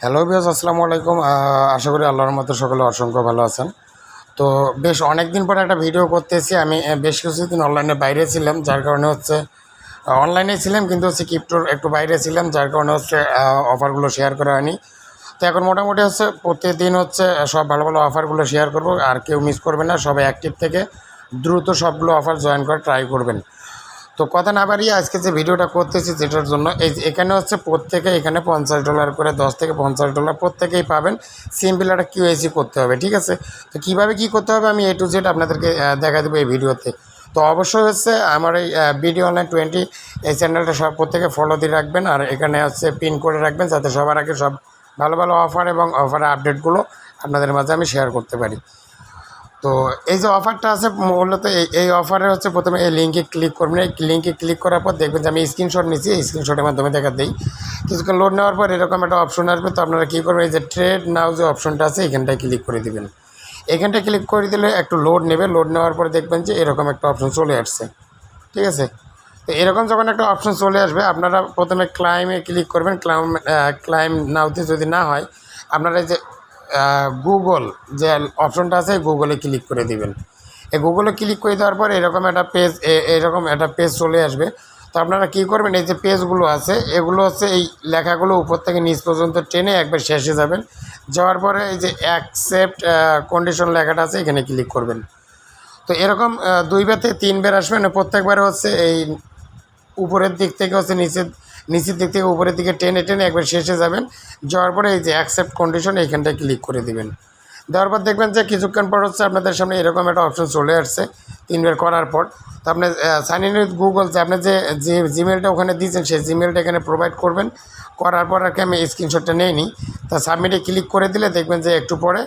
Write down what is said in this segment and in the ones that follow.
Hello viewers, আসসালামু আলাইকুম। আশা করি আল্লাহর মতো সকলে অসংখ্য ভালো আছেন। তো বেশ অনেক দিন পরে একটা ভিডিও করতেছি। আমি বেশ কিছুদিন অনলাইনে বাইরে ছিলাম, যার কারণে হচ্ছে অনলাইনে ছিলাম কিন্তু হচ্ছে ক্রিপ্টোর একটু বাইরে ছিলাম, যার কারণে হচ্ছে অফারগুলো শেয়ার করা হয়নি। তো এখন মোটামুটি হচ্ছে প্রতিদিন হচ্ছে সব ভালো ভালো অফারগুলো শেয়ার করব, আর কেউ মিস করবে না। সবাই অ্যাক্টিভ থেকে দ্রুত সবগুলো অফার জয়েন করে ট্রাই করবেন। তো কথা না বাড়িয়ে আজকে যে ভিডিওটা করতেছি যেটার জন্য এখানে হচ্ছে প্রত্যেকে এখানে $50 করে, $10 থেকে $50 প্রত্যেকেই পাবেন। সিম্পল একটা কিউআইসি করতে হবে, ঠিক আছে? তো কীভাবে কী করতে হবে আমি A to Z আপনাদেরকে দেখা দেবো এই ভিডিওতে। তো অবশ্যই হচ্ছে আমার এই ভিডিও অনলাইন 20 এই চ্যানেলটা সব প্রত্যেকে ফলো দিয়ে রাখবেন, আর এখানে হচ্ছে পিন করে রাখবেন যাতে সবার আগে সব ভালো ভালো অফার এবং অফারের আপডেটগুলো আপনাদের মাঝে আমি শেয়ার করতে পারি। তো এই যে অফারটা আছে মূলত এই অফারে হচ্ছে প্রথমে এই লিঙ্কে ক্লিক করবেন। এই লিঙ্কে ক্লিক করার পর দেখবেন যে আমি স্ক্রিনশট নিচ্ছি, এই স্ক্রিনশটের মাধ্যমে দেখা দিই। কিছুক্ষণ লোড নেওয়ার পর এরকম একটা অপশন আসবে। তো আপনারা কী করবেন, এই যে ট্রেড নাও যে অপশনটা আছে এখানটায় ক্লিক করে দেবেন। এখানটায় ক্লিক করে দিলে একটু লোড নেবে। লোড নেওয়ার পর দেখবেন যে এরকম একটা অপশন চলে আসছে, ঠিক আছে? তো এরকম যখন একটা অপশন চলে আসবে আপনারা প্রথমে ক্লাইমে ক্লিক করবেন। ক্লাইম নাওতে যদি না হয় আপনারা এই যে গুগল যে অপশনটা আছে গুগলে ক্লিক করে দিবেন। এই গুগলে ক্লিক করে দেওয়ার পর এরকম একটা পেজ চলে আসবে। তো আপনারা কী করবেন, এই যে পেজগুলো আছে এগুলো হচ্ছে এই লেখাগুলো উপর থেকে নিচ পর্যন্ত টেনে একবার শেষে যাবেন। যাওয়ার পরে এই যে অ্যাকসেপ্ট কন্ডিশন লেখাটা আছে এখানে ক্লিক করবেন। তো এরকম 2বার থেকে 3বার আসবে না, প্রত্যেকবার হচ্ছে এই উপরের দিক থেকে হচ্ছে নিচের দিক থেকে উপরের দিকে টেনে টেনে একবার শেষে যাবেন। যাওয়ার পরে এই যে অ্যাকসেপ্ট কন্ডিশন এইখানটায় ক্লিক করে দেবেন। দেওয়ার পর দেখবেন যে কিছুক্ষণ পর হচ্ছে আপনাদের সামনে এরকম একটা অপশন চলে আসছে 3বার করার পর। তো আপনি সাইন ইন উইথ গুগল যে আপনি যে জিমেলটা ওখানে দিয়েছেন সেই জিমেলটা এখানে প্রোভাইড করবেন। করার পর আর কি আমি স্ক্রিনশটটা নিয়ে নিই। তা সাবমিটে ক্লিক করে দিলে দেখবেন যে একটু পরে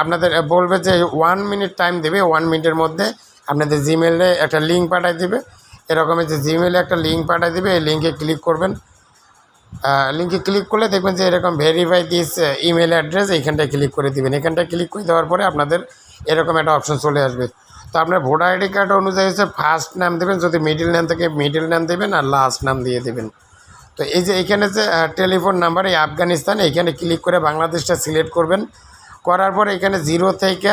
আপনাদের বলবে যে 1 মিনিট টাইম দেবে। 1 মিনিটের মধ্যে আপনাদের জিমেলে একটা লিঙ্ক পাঠিয়ে দেবে। এরকমের যে জিমেলে একটা লিঙ্ক পাঠিয়ে দেবে, এই লিঙ্কে ক্লিক করবেন। লিঙ্কে ক্লিক করলে দেখবেন যে এরকম ভেরিফাই দিস ইমেল অ্যাড্রেস এইখানটায় ক্লিক করে দেবেন। এখানটায় ক্লিক করে দেওয়ার পরে আপনাদের এরকম একটা অপশন চলে আসবে। তো আপনার ভোটার আইডি কার্ড অনুযায়ী হচ্ছে ফার্স্ট নাম দেবেন, যদি মিডল নেম থাকে মিডল নাম দেবেন, আর লাস্ট নাম দিয়ে দেবেন। তো এই যে এখানে যে টেলিফোন নাম্বার এই আফগানিস্তান এইখানে ক্লিক করে বাংলাদেশটা সিলেক্ট করবেন। করার পর এখানে 0 থেকে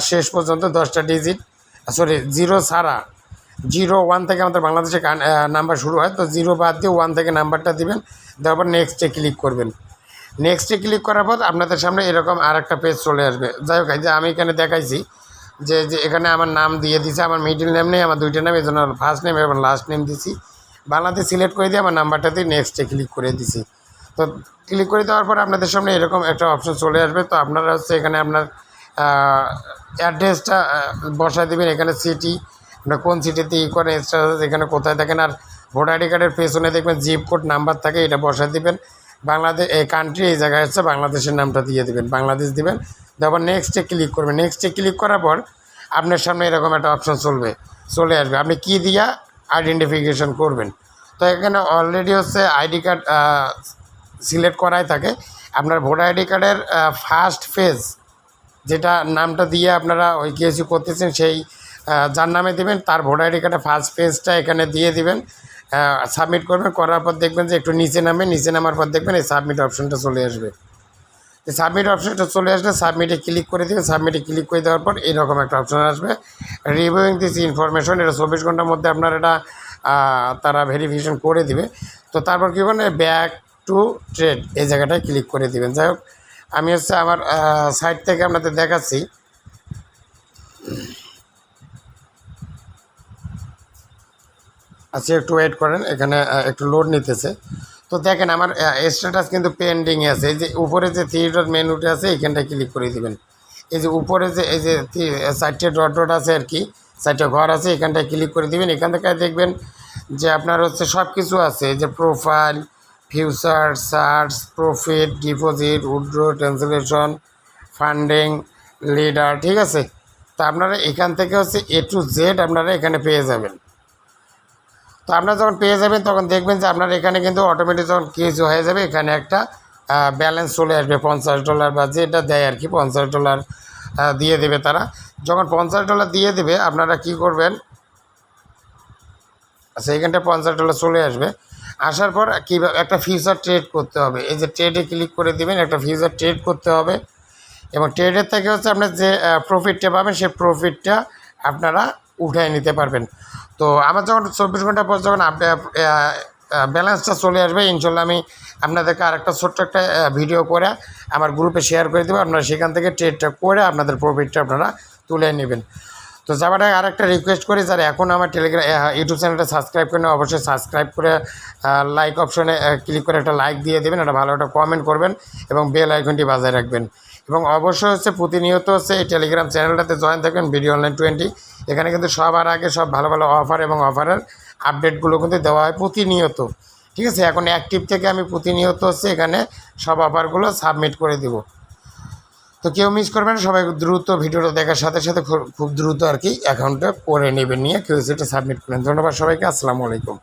শেষ পর্যন্ত 10টা ডিজিট, সরি 0 ছাড়া 01 থেকে আমাদের বাংলাদেশের নাম্বার শুরু হয়। তো 0 বাদ দিয়ে 1 থেকে নাম্বারটা দিবেন। দেওয়ার পর নেক্সটে ক্লিক করবেন। নেক্সটে ক্লিক করার পর আপনাদের সামনে এরকম আর একটা পেজ চলে আসবে। যাই হোক, যে আমি এখানে দেখাইছি যে এখানে আমার নাম দিয়ে দিছি, আমার মিডল নেম নেই, আমার 2টা নাম, এই জন্য ফার্স্ট নেম এবং লাস্ট নেম দিছি। বাংলাদেশ সিলেক্ট করে দিয়ে আমার নাম্বারটা দিয়ে নেক্সটে ক্লিক করে দিছি। তো ক্লিক করে দেওয়ার পর আপনাদের সামনে এরকম একটা অপশন চলে আসবে। তো আপনারা হচ্ছে এখানে আপনার অ্যাড্রেসটা বসায় দেবেন। এখানে সিটি আপনার কোন সিটিতে করেন, এক্সট্রা এখানে কোথায় থাকেন, আর ভোটার আইডি কার্ডের পেছনে দেখবেন জিপ কোড নাম্বার থাকে, এটা বসায় দেবেন। বাংলাদেশ এই কান্ট্রি এই জায়গায় হচ্ছে বাংলাদেশের নামটা দিয়ে দেবেন, বাংলাদেশ দিবেন। তারপর নেক্সটে ক্লিক করবেন। নেক্সটে ক্লিক করার পর আপনার সামনে এরকম একটা অপশন চলে আসবে। আপনি কী দিয়া আইডেন্টিফিকেশন করবেন। তো এখানে অলরেডি হচ্ছে আইডি কার্ড সিলেক্ট করাই থাকে। আপনার ভোটার আইডি কার্ডের ফার্স্ট পেজ যেটা নামটা দিয়ে আপনারা ওই কেসি করতেছেন সেই যার নামে দেবেন তার ভোটার আইডি কার্ডের ফার্স্ট পেজটা এখানে দিয়ে দিবেন। সাবমিট করবেন। করার পর দেখবেন যে একটু নিচে নামার পর দেখবেন এই সাবমিট অপশনটা চলে আসবে। এই সাবমিট অপশনটা চলে আসলে সাবমিটে ক্লিক করে দেবেন। সাবমিটে ক্লিক করে দেওয়ার পর এরকম একটা অপশন আসবে, রিভিউইং দিস ইনফরমেশন। এটা 24 ঘন্টার মধ্যে আপনার এটা তারা ভেরিফিকেশন করে দিবে। তো তারপর কী করবেন, ব্যাক টু ট্রেড এই জায়গাটায় ক্লিক করে দেবেন। যাই হোক, আমি হচ্ছে আমার সাইট থেকে আপনাদের দেখাচ্ছি। আচ্ছা, একটু ওয়েট করেন, এখানে একটু লোড নিতেছে। তো দেখেন আমার স্ট্যাটাস কিন্তু পেন্ডিংয়ে আছে। এই যে উপরে যে 3 ডট মেনুটা আছে এখানটায় ক্লিক করে দেবেন। এই যে উপরে যে এই যে 4টে ডট আছে আর কি, 4টে ঘর আছে, এখানটায় ক্লিক করে দেবেন। এখান থেকে দেখবেন যে আপনার হচ্ছে সব কিছু আছে, এই যে profile, future, search, profit, deposit, withdraw, translation, funding, leader, ঠিক আছে? তো আপনারা এখান থেকে হচ্ছে A to Z আপনারা এখানে পেয়ে যাবেন। তো আপনারা যখন পেয়ে যাবেন তখন দেখবেন যে আপনার এখানে কিন্তু অটোমেটিক যখন কিছু হয়ে যাবে এখানে একটা ব্যালেন্স চলে আসবে $50 বা যেটা দেয় আর কি, $50 দিয়ে দেবে তারা। যখন $50 দিয়ে দেবে আপনারা কি করবেন, আচ্ছা এইখানটা $50 চলে আসবে। আসার পর কীভাবে একটা ফিউচার ট্রেড করতে হবে, এই যে ট্রেডে ক্লিক করে দেবেন, একটা ফিউচার ট্রেড করতে হবে এবং ট্রেডের থেকে হচ্ছে আপনার যে প্রফিটটা পাবেন সেই প্রফিটটা আপনারা উঠায় নিতে পারবেন। তো আমার যখন 24 ঘন্টা পর যখন ব্যালেন্সটা চলে আসবে, ইনশাল্লাহ আমি আপনাদেরকে আরেকটা ছোট্ট একটা ভিডিও করে আমার গ্রুপে শেয়ার করে দেবো, আপনারা সেখান থেকে ট্রেডটা করে আপনাদের প্রফিটটা আপনারা তুলে নেবেন। তো যাবার আগে আরেকটা রিকোয়েস্ট করি, যারা এখন আমার টেলিগ্রাম ইউটিউব চ্যানেলটা সাবস্ক্রাইব করে অবশ্যই সাবস্ক্রাইব করে লাইক অপশনে ক্লিক করে একটা লাইক দিয়ে দেবেন, একটা ভালো একটা কমেন্ট করবেন এবং বেল আইকনটি বাজায় রাখবেন এবং অবশ্যই হচ্ছে প্রতিনিয়ত হচ্ছে এই টেলিগ্রাম চ্যানেলটাতে জয়েন থাকবেন ভিডিও অনলাইন 20। এখানে কিন্তু সবার আগে সব ভালো ভালো অফার এবং অফারের আপডেটগুলো কিন্তু দেওয়া হয় প্রতিনিয়ত, ঠিক আছে। এখন অ্যাক্টিভ থেকে আমি প্রতিনিয়ত হচ্ছে এখানে সব অফারগুলো সাবমিট করে দিব। তো কেউ মিস করবেন, সবাই দ্রুত ভিডিওটা দেখার সাথে সাথে খুব দ্রুত আর কি অ্যাকাউন্টটা করে নেবেন, নিয়ে কেউ সেটা সাবমিট করেন। ধন্যবাদ সবাইকে, আসসালামু আলাইকুম।